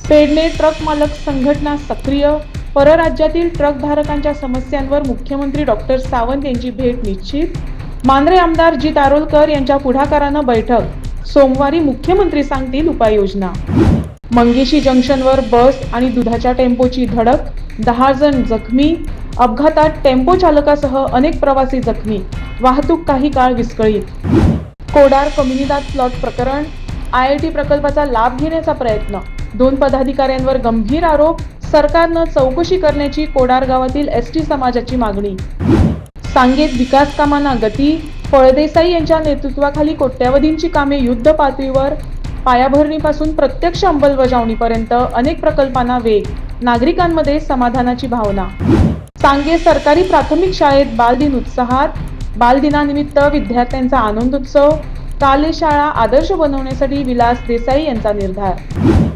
Pedne truck मालक संघटना सक्रिय, परराज्यातील ट्रक धारकांच्या समस्यांवर मुख्यमंत्री डॉक्टर सावंत यांची भेट निश्चित, मांद्रे आमदार जी तारोलकर यांच्या पुढाकारानं बैठक, सोमवारी मुख्यमंत्री सांगतील उपाययोजना। मंगेशी जंक्शनवर बस आणि दुधाच्या टेम्पोची धडक, 10 जण जखमी, अपघातात टेम्पो चालकासह अनेक प्रवासी जखमी, वाहतूक काही काळ विस्कळीत। कोडार कम्युनिदाद प्लॉट प्रकरण, IIT प्रकल्पाचा लाभ घेण्याचा प्रयत्न, 2 पदाधिकाऱ्यांवर गंभीर आरोप, सरकारनं चौकशी करण्याची कोडार गावातील ST समाजाची मागणी। सांगेत विकास कामांना गती, फळदेसाई यांच्या नेतृत्वाखाली कोट्यावधींची कामे युद्ध पातळीवर, पायाभरणीपासून प्रत्यक्ष अंमलबजावणीपर्यंत अनेक प्रकल्पांना वेग, नागरिकांमध्ये समाधानाची भावना। सांगे सरकारी प्राथमिक शाळेत बालदिन उत्साहात, बालदिनानिमित्त विद्यार्थ्यांचा आनंदोत्सव, कार्यशाळा आदर्श बनवण्यासाठी विलास देसाई यांचा निर्धार।